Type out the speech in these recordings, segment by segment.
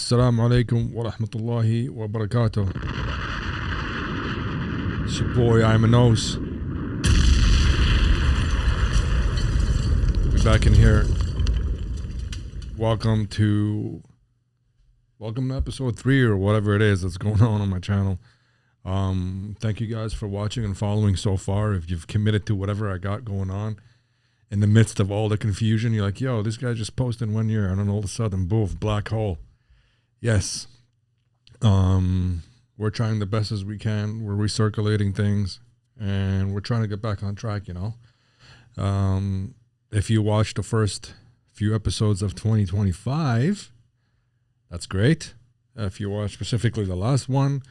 Assalamu alaikum wa rahmatullahi wa barakatuh. It's your boy, I'm a nose. We'll be back in here. Welcome to episode 3 or whatever it is that's going on my channel. Thank you guys for watching and following so far. If you've committed to whatever I got going on in the midst of all the confusion, you're like, yo, this guy just posted 1 year, and then all of a sudden, boom, black hole. Yes. We're trying the best as we can. We're recirculating things, and we're trying to get back on track, you know. If you watched the first few episodes of 2025, that's great. If you watched specifically the last one,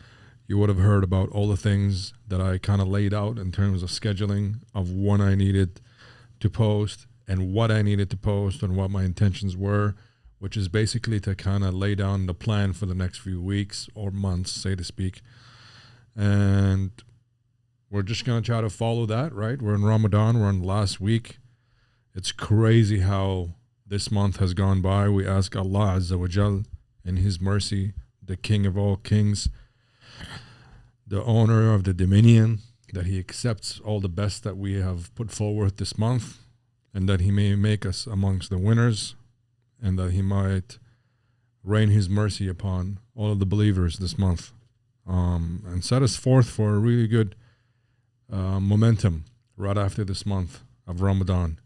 you would have heard about all the things that I kind of laid out in terms of scheduling of when I needed to post and what I needed to post and what my intentions were, which is basically to kind of lay down the plan for the next few weeks or months, so to speak. And we're just going to try to follow that, right? We're in Ramadan. We're in the last week. It's crazy how this month has gone by. We ask Allah Azza wa Jal in His mercy, the King of all kings, the owner of the dominion, that He accepts all the best that we have put forward this month, and that He may make us amongst the winners, and that He might rain His mercy upon all of the believers this month, and set us forth for a really good momentum right after this month of Ramadan.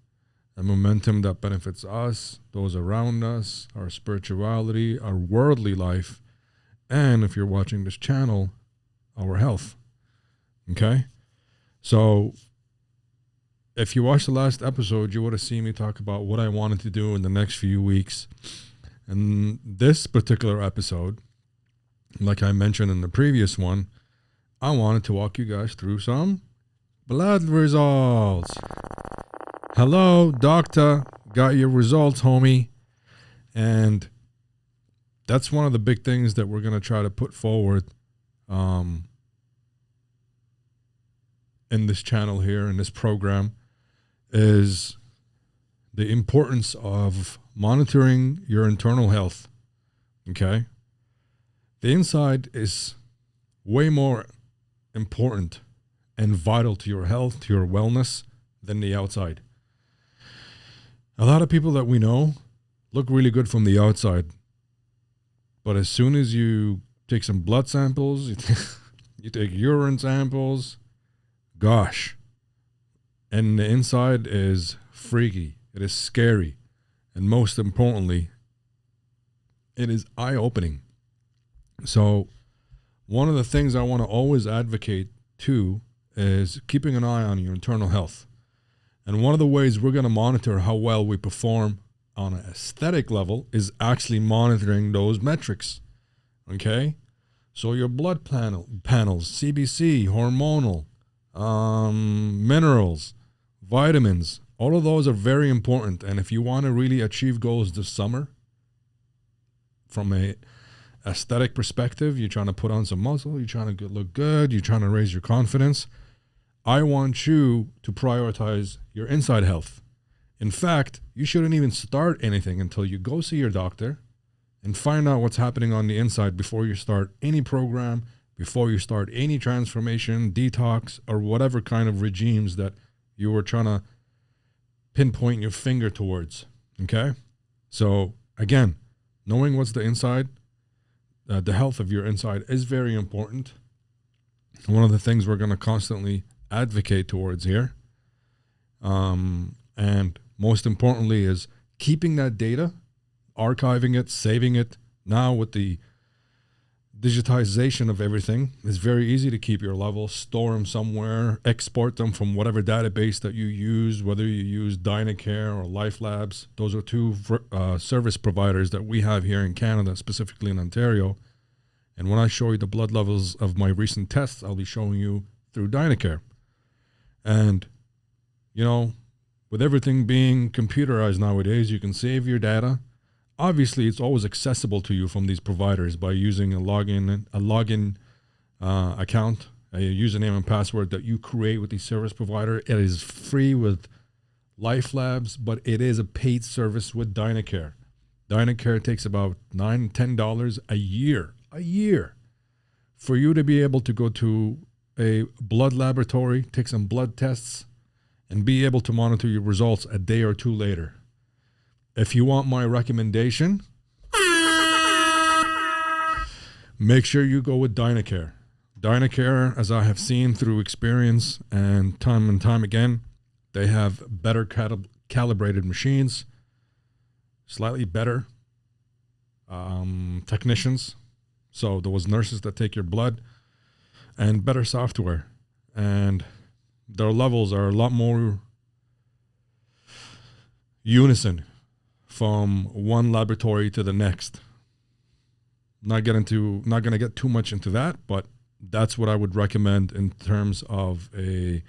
A momentum that benefits us, those around us, our spirituality, our worldly life, and if you're watching this channel, our health. Okay? So if you watched the last episode, you would have seen me talk about what I wanted to do in the next few weeks. And this particular episode, like I mentioned in the previous one, I wanted to walk you guys through some blood results. Hello, doctor. Got your results, homie. And that's one of the big things that we're going to try to put forward in this channel here, in this program, is the importance of monitoring your internal health. Okay? The inside is way more important and vital to your health, to your wellness, than the outside. A lot of people that we know look really good from the outside, but as soon as you take some blood samples, you take urine samples, gosh, and the inside is freaky. It is scary. And most importantly, it is eye-opening. So one of the things I want to always advocate too is keeping an eye on your internal health. And one of the ways we're going to monitor how well we perform on an aesthetic level is actually monitoring those metrics. Okay? So your blood panels, CBC, hormonal, minerals, vitamins, all of those are very important. And if you want to really achieve goals this summer, from a aesthetic perspective, you're trying to put on some muscle, you're trying to look good, you're trying to raise your confidence, I want you to prioritize your inside health. In fact, you shouldn't even start anything until you go see your doctor and find out what's happening on the inside before you start any program, before you start any transformation, detox, or whatever kind of regimes that you were trying to pinpoint your finger towards. Okay? So again, knowing what's the inside, the health of your inside is very important. One of the things we're going to constantly advocate towards here, and most importantly, is keeping that data, archiving it, saving it. Now with the digitization of everything, it's very easy to keep your levels, store them somewhere, export them from whatever database that you use, whether you use Dynacare or LifeLabs. Those are two service providers that we have here in Canada, specifically in Ontario. And when I show you the blood levels of my recent tests, I'll be showing you through Dynacare. And, you know, with everything being computerized nowadays, you can save your data. Obviously, it's always accessible to you from these providers by using a login account, a username and password that you create with the service provider. It is free with LifeLabs, but it is a paid service with Dynacare. DynaCare takes about $9-10 a year for you to be able to go to a blood laboratory, take some blood tests, and be able to monitor your results a day or two later. If you want my recommendation, make sure you go with DynaCare. DynaCare, as I have seen through experience and time again, they have better calibrated machines, slightly better technicians. So those nurses that take your blood, and better software. And their levels are a lot more unison from one laboratory to the next. Not going to get too much into that, but that's what I would recommend in terms of a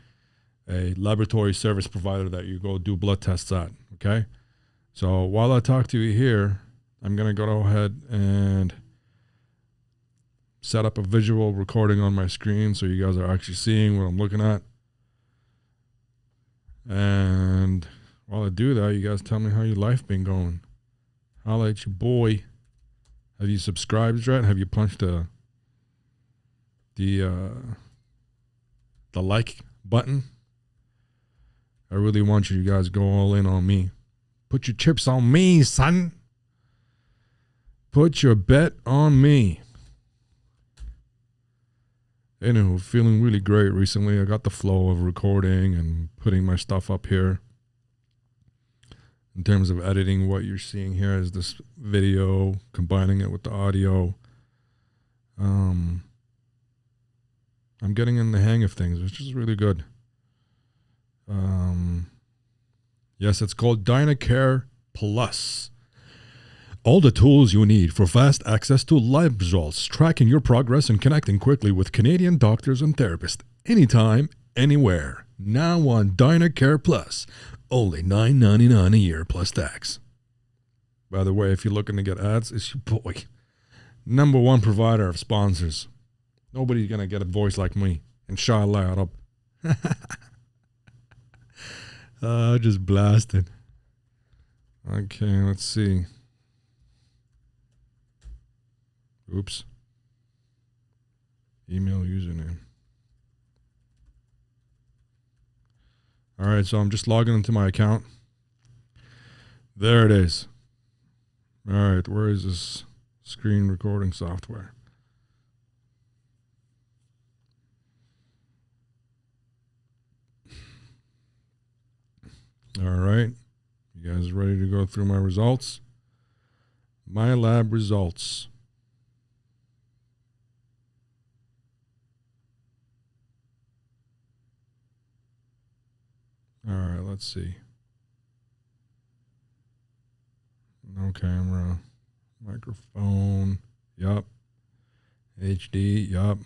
laboratory service provider that you go do blood tests at. Okay. So while I talk to you here, I'm going to go ahead and set up a visual recording on my screen so you guys are actually seeing what I'm looking at. And while I do that, you guys tell me how your life been going. Holla at your boy. Have you subscribed yet? Have you punched the like button? I really want you guys to go all in on me. Put your chips on me, son. Put your bet on me. Anywho, feeling really great recently. I got the flow of recording and putting my stuff up here. In terms of editing, what you're seeing here is this video, combining it with the audio. I'm getting in the hang of things, which is really good. Yes, it's called DynaCare Plus. All the tools you need for fast access to lab results, tracking your progress and connecting quickly with Canadian doctors and therapists anytime, anywhere. Now on DynaCare Plus, only $9.99 a year plus tax. By the way, if you're looking to get ads, it's your boy. Number one provider of sponsors. Nobody's going to get a voice like me. Inshallah, just blasted. Okay, let's see. Oops. Email username. All right, so I'm just logging into my account. There it is. All right, where is this screen recording software? All right. You guys ready to go through my results? My lab results. All right, let's see. No camera. Microphone. Yup. HD. Yup.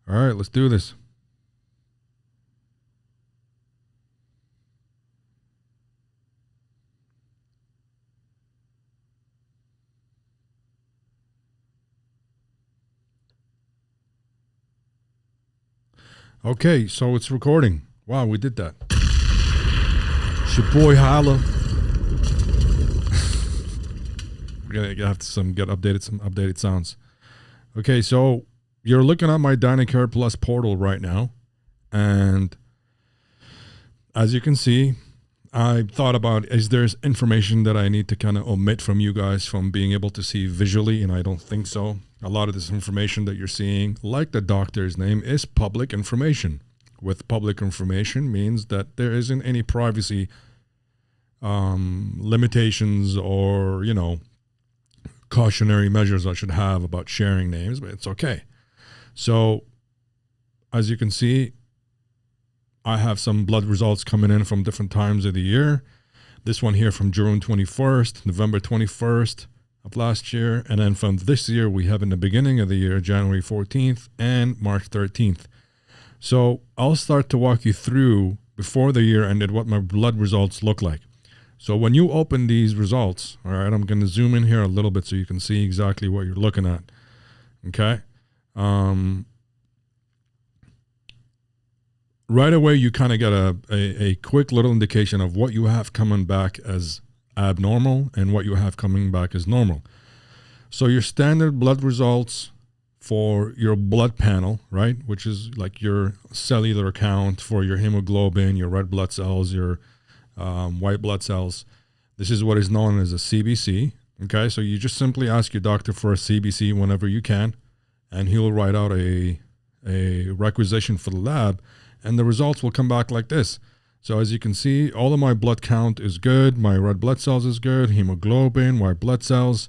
All right, let's do this. Okay, so it's recording. Wow, we did that. It's your boy Holla. We're gonna have to get some updated sounds. Okay, so you're looking at my DynaCare Plus portal right now, and as you can see, I thought about, is there information that I need to kind of omit from you guys from being able to see visually, and I don't think so. A lot of this information that you're seeing, like the doctor's name, is public information. With public information means that there isn't any privacy limitations or, cautionary measures I should have about sharing names, but it's okay. So, as you can see, I have some blood results coming in from different times of the year. This one here from June 21st, November 21st of last year. And then from this year, we have in the beginning of the year, January 14th and March 13th. So I'll start to walk you through, before the year ended, what my blood results look like. So when you open these results, all right, I'm going to zoom in here a little bit so you can see exactly what you're looking at. Okay. Right away, you kind of get a quick little indication of what you have coming back as abnormal and what you have coming back is normal. So your standard blood results for your blood panel, right, which is like your cellular count for your hemoglobin, your red blood cells, your white blood cells. This is what is known as a CBC. Okay, so you just simply ask your doctor for a CBC whenever you can, and he'll write out a requisition for the lab, and the results will come back like this. So as you can see, all of my blood count is good, my red blood cells is good, hemoglobin, white blood cells.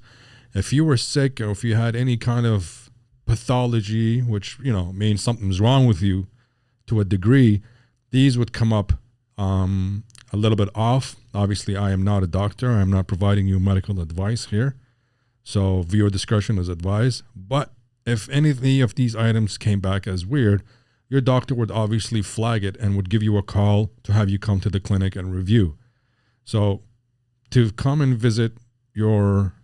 If you were sick or if you had any kind of pathology, which, you know, means something's wrong with you to a degree, these would come up a little bit off. Obviously, I am not a doctor. I'm not providing you medical advice here. So viewer discretion is advised. But if any of these items came back as weird, your doctor would obviously flag it and would give you a call to have you come to the clinic and review. So to come and visit your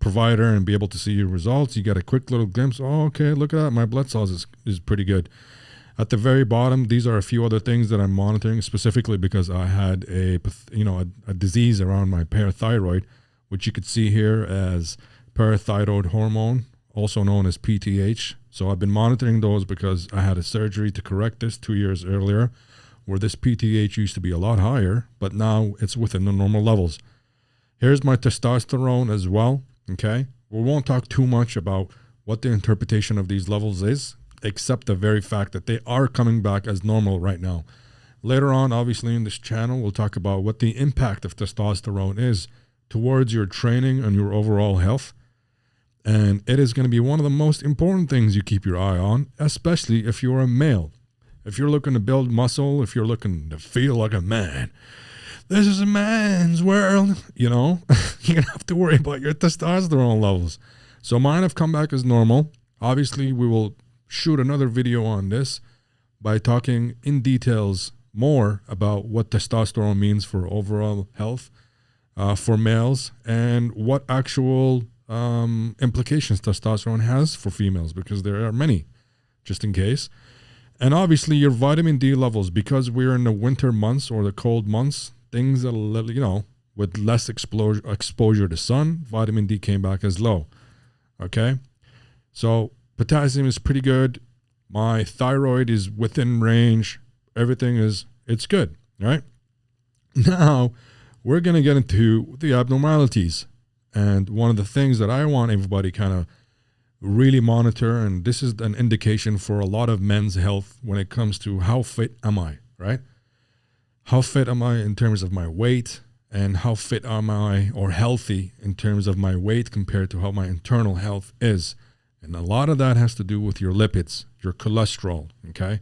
provider and be able to see your results, you get a quick little glimpse. Oh, okay, look at that. My blood cells is pretty good. At the very bottom, these are a few other things that I'm monitoring specifically because I had a disease around my parathyroid, which you could see here as parathyroid hormone, also known as PTH. So I've been monitoring those because I had a surgery to correct this 2 years earlier, where this PTH used to be a lot higher, but now it's within the normal levels. Here's my testosterone as well, okay? We won't talk too much about what the interpretation of these levels is, except the very fact that they are coming back as normal right now. Later on, obviously, in this channel, we'll talk about what the impact of testosterone is towards your training and your overall health. And it is going to be one of the most important things you keep your eye on, especially if you're a male. If you're looking to build muscle, if you're looking to feel like a man, this is a man's world, you know, you're going to have to worry about your testosterone levels. So mine have come back as normal. Obviously, we will shoot another video on this by talking in details more about what testosterone means for overall health for males and what actual implications testosterone has for females, because there are many, just in case. And obviously your vitamin D levels, because we're in the winter months or the cold months, things that, you know, with less exposure to sun, vitamin D came back as low. Okay, so potassium is pretty good. My thyroid is within range. Everything it's good, right? Now, we're going to get into the abnormalities. And one of the things that I want everybody kind of really monitor, and this is an indication for a lot of men's health when it comes to how fit am I, right? How fit am I in terms of my weight, and how fit am I or healthy in terms of my weight compared to how my internal health is. And a lot of that has to do with your lipids, your cholesterol, okay?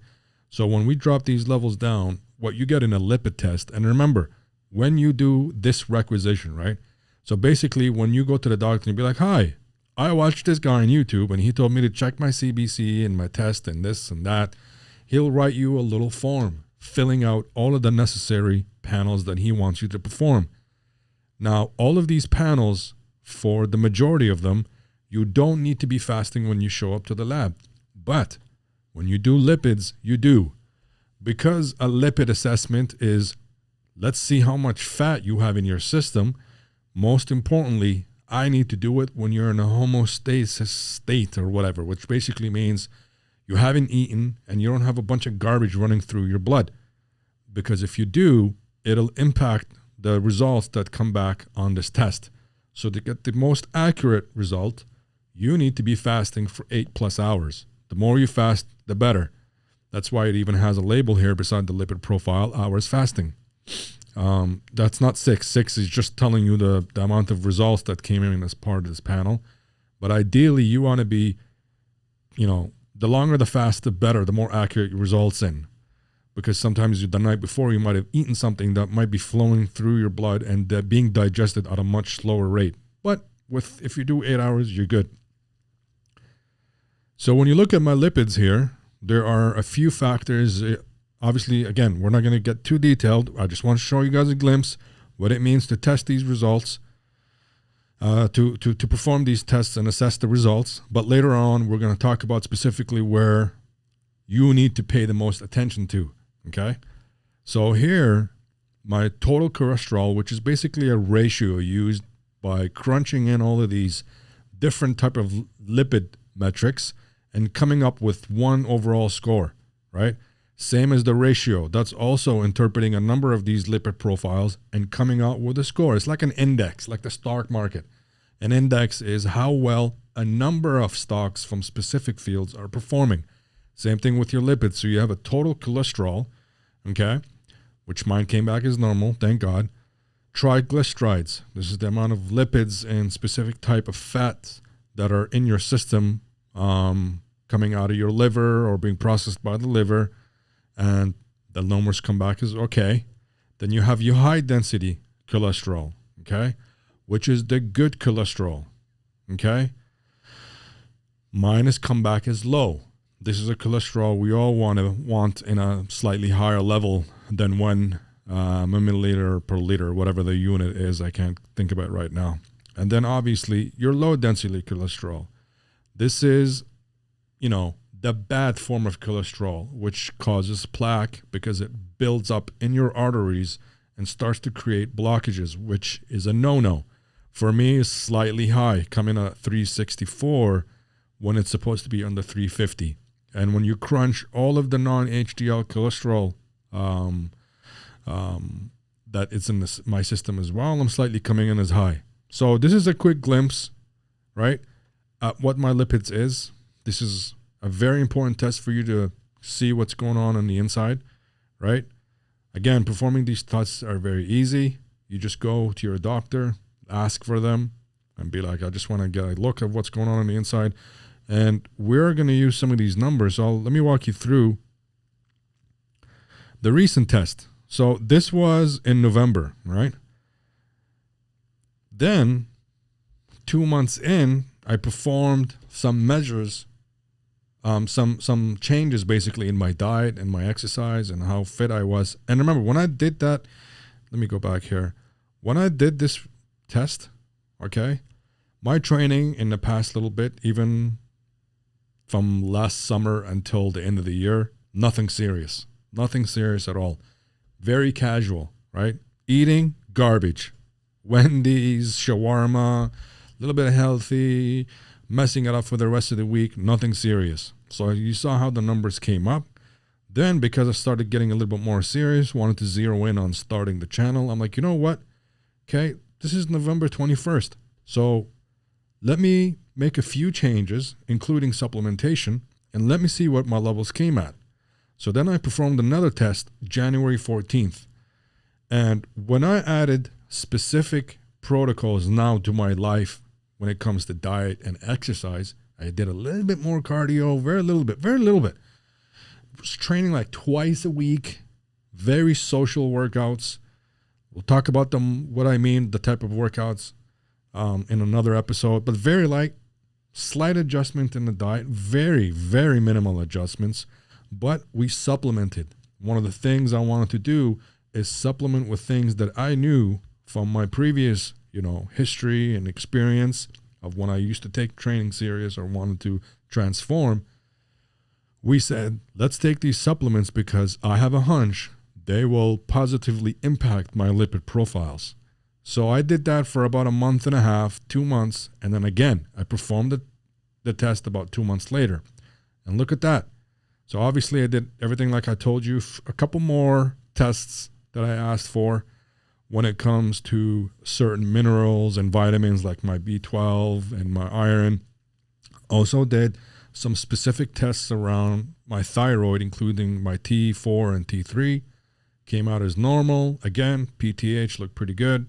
So when we drop these levels down, what you get in a lipid test, and remember, when you do this requisition, right? So basically, when you go to the doctor and be like, hi, I watched this guy on YouTube and he told me to check my CBC and my test and this and that, he'll write you a little form filling out all of the necessary panels that he wants you to perform. Now, all of these panels, for the majority of them, you don't need to be fasting when you show up to the lab. But when you do lipids, you do. Because a lipid assessment is, let's see how much fat you have in your system. Most importantly, I need to do it when you're in a homeostasis state or whatever, which basically means you haven't eaten and you don't have a bunch of garbage running through your blood. Because if you do, it'll impact the results that come back on this test. So to get the most accurate result, you need to be fasting for 8+ hours. The more you fast, the better. That's why it even has a label here beside the lipid profile, hours fasting. That's not 6. 6 is just telling you the amount of results that came in as part of this panel. But ideally, you want to be, you know, the longer the fast, the better, the more accurate your results in. Because sometimes the night before, you might have eaten something that might be flowing through your blood and being digested at a much slower rate. But if you do 8 hours, you're good. So when you look at my lipids here, there are a few factors. Obviously, again, we're not going to get too detailed. I just want to show you guys a glimpse what it means to test these results, to perform these tests and assess the results. But later on, we're going to talk about specifically where you need to pay the most attention to, okay? So here, my total cholesterol, which is basically a ratio used by crunching in all of these different type of lipid metrics and coming up with one overall score, right? Same as the ratio. That's also interpreting a number of these lipid profiles and coming out with a score. It's like an index, like the stock market. An index is how well a number of stocks from specific fields are performing. Same thing with your lipids. So you have a total cholesterol, okay, which mine came back as normal, thank God. Triglycerides, this is the amount of lipids and specific type of fats that are in your system coming out of your liver or being processed by the liver, and the numbers come back as okay. Then you have your high density cholesterol, okay, which is the good cholesterol, okay. Mine has come back as low. This is a cholesterol we all want in a slightly higher level than 1 milliliter per liter, whatever the unit is. I can't think of it right now. And then obviously your low density cholesterol. This is, the bad form of cholesterol, which causes plaque because it builds up in your arteries and starts to create blockages, which is a no-no. For me, it's slightly high, coming at 364 when it's supposed to be under 350. And when you crunch all of the non-HDL cholesterol that it's in my system as well, I'm slightly coming in as high. So this is a quick glimpse, right, at what my lipids is. This is a very important test for you to see what's going on the inside, right? Again, performing these tests are very easy. You just go to your doctor, ask for them, and be like, I just want to get a look at what's going on the inside. And we're going to use some of these numbers. So let me walk you through the recent test. So this was in November, right? Then 2 months in, I performed some measures, some changes basically in my diet and my exercise and how fit I was. And remember, when I did that, let me go back here. When I did this test, okay, my training in the past little bit, even from last summer until the end of the year, nothing serious at all. Very casual, right? Eating garbage, Wendy's, shawarma, a little bit healthy, messing it up for the rest of the week, nothing serious. So you saw how the numbers came up. Then because I started getting a little bit more serious, wanted to zero in on starting the channel, I'm like, you know what? Okay, this is November 21st. So let me make a few changes, including supplementation, and let me see what my levels came at. So then I performed another test January 14th. And when I added specific protocols now to my life when it comes to diet and exercise, I did a little bit more cardio, very little bit. I was training like twice a week, very social workouts. We'll talk about them, what I mean, the type of workouts in another episode, but very light, slight adjustment in the diet, very, very minimal adjustments, but we supplemented. One of the things I wanted to do is supplement with things that I knew from my previous, history and experience of when I used to take training serious or wanted to transform. We said, let's take these supplements because I have a hunch they will positively impact my lipid profiles. So I did that for about a month and a half, 2 months, and then again, I performed the test about 2 months later. And look at that. So obviously I did everything like I told you, a couple more tests that I asked for when it comes to certain minerals and vitamins like my B12 and my iron. Also did some specific tests around my thyroid, including my T4 and T3. Came out as normal. Again, PTH looked pretty good.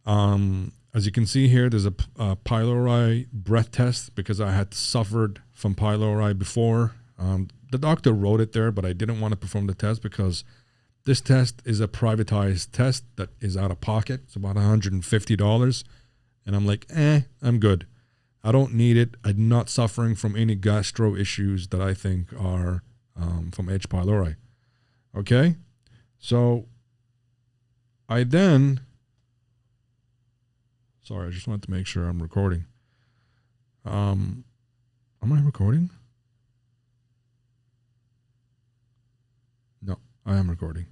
As you can see here, there's a pylori breath test because I had suffered from pylori before. The doctor wrote it there, but I didn't want to perform the test because this test is a privatized test that is out of pocket. It's about $150. And I'm like, I'm good. I don't need it. I'm not suffering from any gastro issues that I think are from H. pylori. Okay? So I then... Sorry, I just wanted to make sure I'm recording. Am I recording? No, I am recording.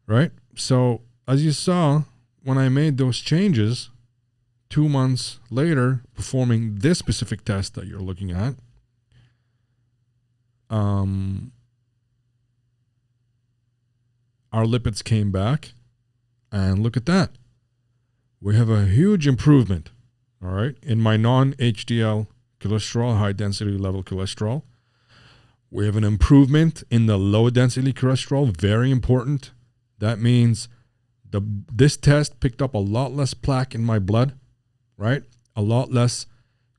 Right? So as you saw, when I made those changes, 2 months later, performing this specific test that you're looking at, our lipids came back, and look at that. We have a huge improvement, all right, in my non-HDL cholesterol, high density level cholesterol. We have an improvement in the low density cholesterol, very important. That means this test picked up a lot less plaque in my blood, right? A lot less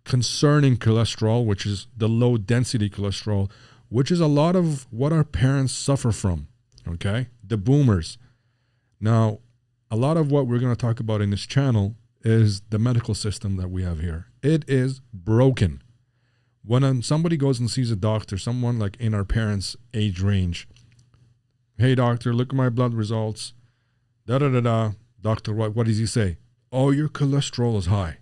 concerning cholesterol, which is the low density cholesterol, which is a lot of what our parents suffer from, okay? The boomers. Now, a lot of what we're going to talk about in this channel is the medical system that we have here. It is broken. When somebody goes and sees a doctor, someone like in our parents' age range, hey doctor, look at my blood results, da-da-da-da. Doctor, what does he say? Oh, your cholesterol is high.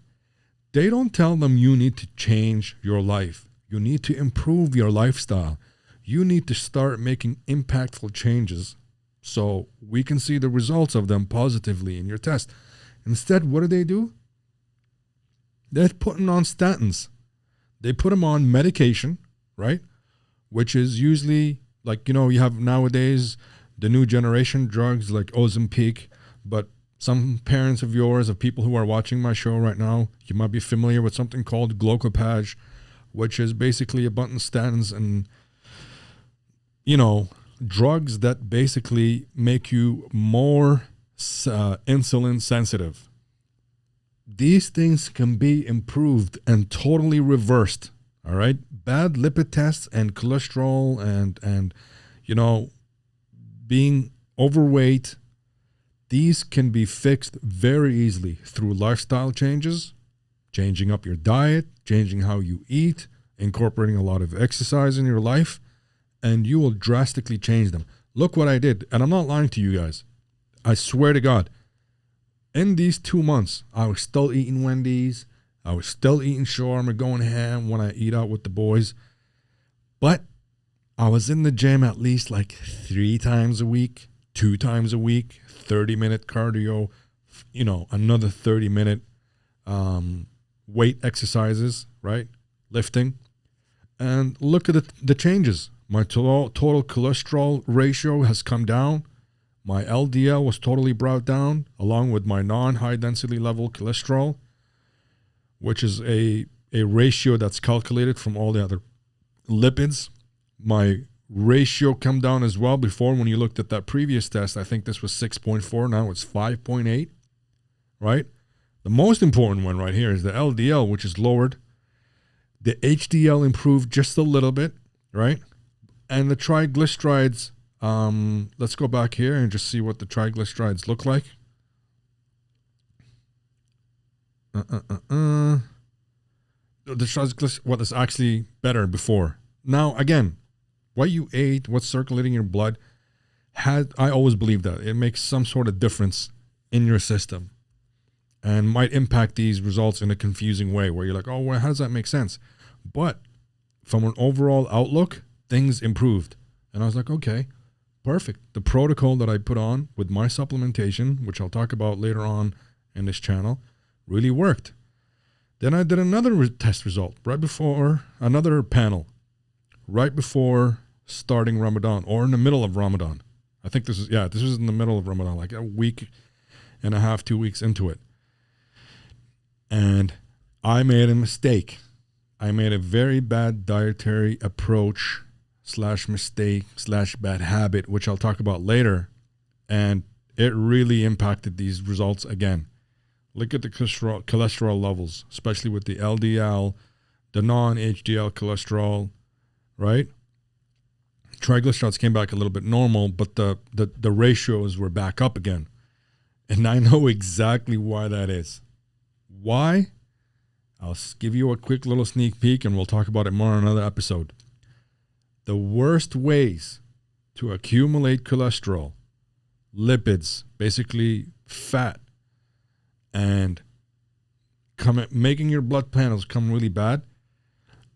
They don't tell them you need to change your life. You need to improve your lifestyle. You need to start making impactful changes so we can see the results of them positively in your test. Instead, what do? They're putting on statins. They put them on medication, right? Which is usually like, you have nowadays the new generation drugs like Ozempic, but some parents of yours, of people who are watching my show right now, you might be familiar with something called Glucopage, which is basically a bunch of statins and, drugs that basically make you more insulin sensitive. These things can be improved and totally reversed. All right. Bad lipid tests and cholesterol and being overweight, these can be fixed very easily through lifestyle changes, changing up your diet, changing how you eat, incorporating a lot of exercise in your life, and you will drastically change them. Look what I did. And I'm not lying to you guys. I swear to God. In these 2 months, I was still eating Wendy's. I was still eating shawarma, going ham when I eat out with the boys. But I was in the gym at least like 3 times a week, 2 times a week, 30-minute cardio, another 30-minute weight exercises, right? Lifting. And look at the changes. My total cholesterol ratio has come down. My LDL was totally brought down, along with my non-high density level cholesterol, which is a ratio that's calculated from all the other lipids. My ratio come down as well. Before, when you looked at that previous test, I think this was 6.4. Now it's 5.8, right? The most important one right here is the LDL, which is lowered. The HDL improved just a little bit, right? And the triglycerides, let's go back here and just see what the triglycerides look like. The triglycerides, what is actually better before. Now, again, what you ate, what's circulating in your blood, I always believe that it makes some sort of difference in your system and might impact these results in a confusing way where you're like, oh, well, how does that make sense? But from an overall outlook, things improved. And I was like, okay, perfect. The protocol that I put on with my supplementation, which I'll talk about later on in this channel, really worked. Then I did another test result right before another panel, right before starting Ramadan or in the middle of Ramadan. I think this was in the middle of Ramadan, like a week and a half, 2 weeks into it. And I made a mistake. I made a very bad dietary approach / mistake / bad habit, which I'll talk about later. And it really impacted these results again. Look at the cholesterol levels, especially with the LDL, the non-HDL cholesterol, right? Triglycerides came back a little bit normal, but the ratios were back up again. And I know exactly why that is. Why? I'll give you a quick little sneak peek and we'll talk about it more in another episode. The worst ways to accumulate cholesterol, lipids, basically fat, and making your blood panels come really bad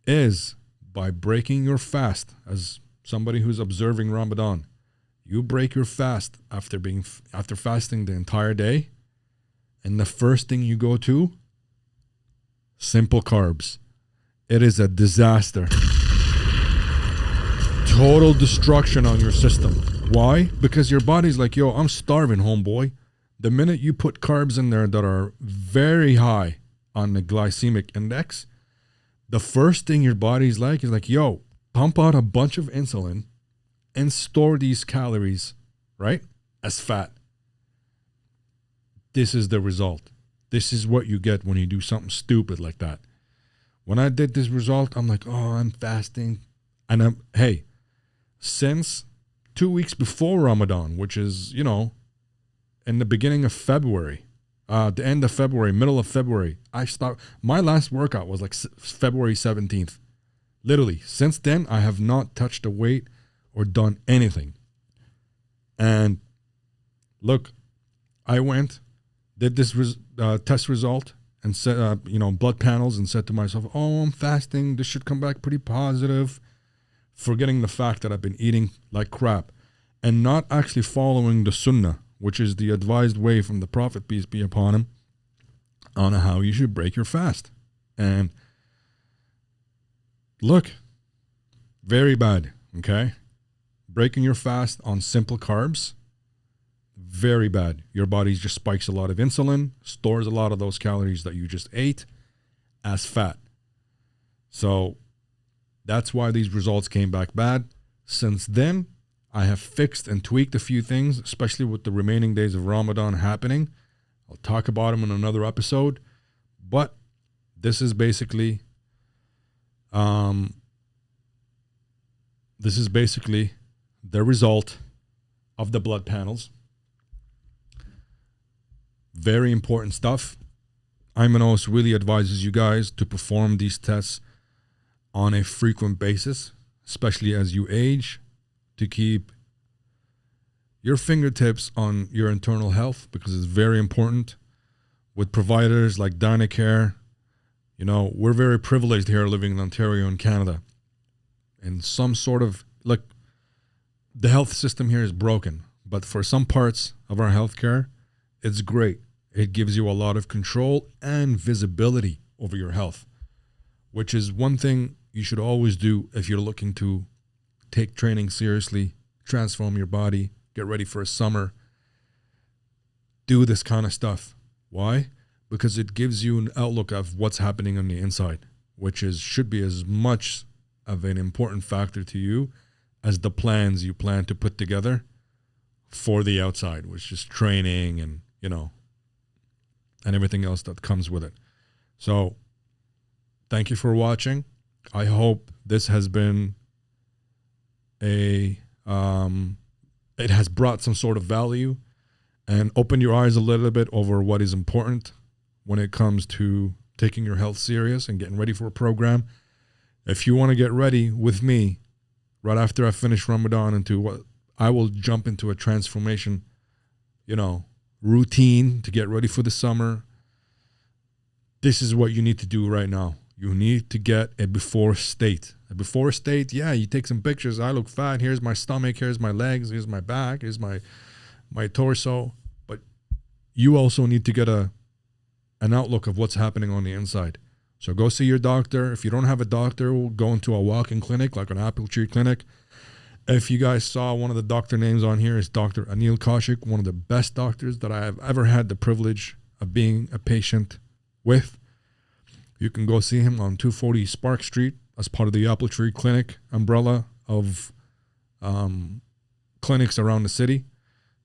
is by breaking your fast. As somebody who's observing Ramadan, You break your fast after fasting the entire day, and the first thing you go to, simple carbs. It is a disaster. Total destruction on your system. Why? Because your body's like, yo, I'm starving, homeboy. The minute you put carbs in there that are very high on the glycemic index, the first thing your body's like is like, yo, pump out a bunch of insulin and store these calories, right, as fat. This is the result. This is what you get when you do something stupid like that. When I did this result, I'm like, oh, I'm fasting. And since 2 weeks before Ramadan, which is, in the beginning of February, the end of February, middle of February, I stopped. My last workout was like February 17th. Literally, since then, I have not touched a weight or done anything. And look, I did this test result and said, blood panels, and said to myself, oh, I'm fasting. This should come back pretty positive. Forgetting the fact that I've been eating like crap and not actually following the sunnah, which is the advised way from the Prophet, peace be upon him, on how you should break your fast. And look, very bad, okay? Breaking your fast on simple carbs, very bad. Your body just spikes a lot of insulin, stores a lot of those calories that you just ate as fat. So that's why these results came back bad. Since then, I have fixed and tweaked a few things, especially with the remaining days of Ramadan happening. I'll talk about them in another episode. But this is basically the result of the blood panels. Very important stuff. Imenos really advises you guys to perform these tests on a frequent basis, especially as you age, to keep your fingertips on your internal health, because it's very important. With providers like Dynacare, we're very privileged here living in Ontario and Canada. And some sort of, the health system here is broken, but for some parts of our healthcare, it's great. It gives you a lot of control and visibility over your health, which is one thing you should always do if you're looking to take training seriously, transform your body, get ready for a summer. Do this kind of stuff. Why? Because it gives you an outlook of what's happening on the inside, which should be as much of an important factor to you as the plans you plan to put together for the outside, which is training and, and everything else that comes with it. So thank you for watching. I hope this has been it has brought some sort of value and opened your eyes a little bit over what is important when it comes to taking your health serious and getting ready for a program. If you want to get ready with me right after I finish Ramadan into what I will jump into a transformation, routine to get ready for the summer. This is what you need to do right now. You need to get a before state. A before state, yeah, you take some pictures. I look fat. Here's my stomach. Here's my legs. Here's my back. Here's my torso. But you also need to get an outlook of what's happening on the inside. So go see your doctor. If you don't have a doctor, we'll go into a walk-in clinic like an Apple Tree Clinic. If you guys saw, one of the doctor names on here is Dr. Anil Kaushik, one of the best doctors that I have ever had the privilege of being a patient with. You can go see him on 240 Spark Street as part of the Apple Tree Clinic umbrella of clinics around the city.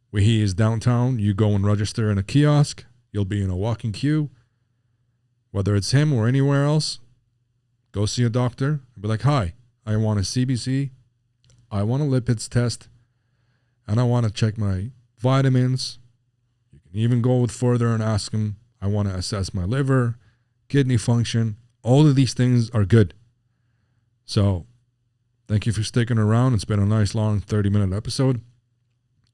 Where he is downtown, you go and register in a kiosk. You'll be in a walking queue. Whether it's him or anywhere else, go see a doctor and be like, hi, I want a CBC, I want a lipids test, and I want to check my vitamins. You can even go with further and ask him, I want to assess my liver, kidney function. All of these things are good. So thank you for sticking around. It's been a nice long 30-minute episode.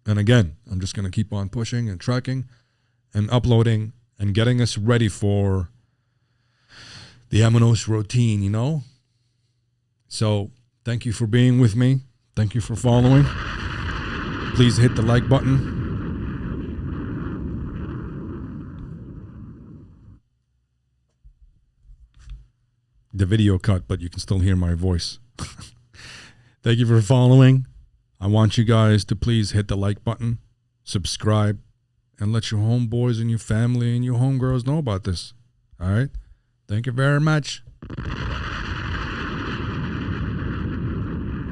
And again, I'm just going to keep on pushing and tracking and uploading and getting us ready for the Imenos routine, So thank you for being with me. Thank you for following. please hit the like button. The video cut, but you can still hear my voice. Thank you for following. I want you guys to please hit the like button, subscribe, and let your homeboys and your family and your homegirls know about this. All right? Thank you very much.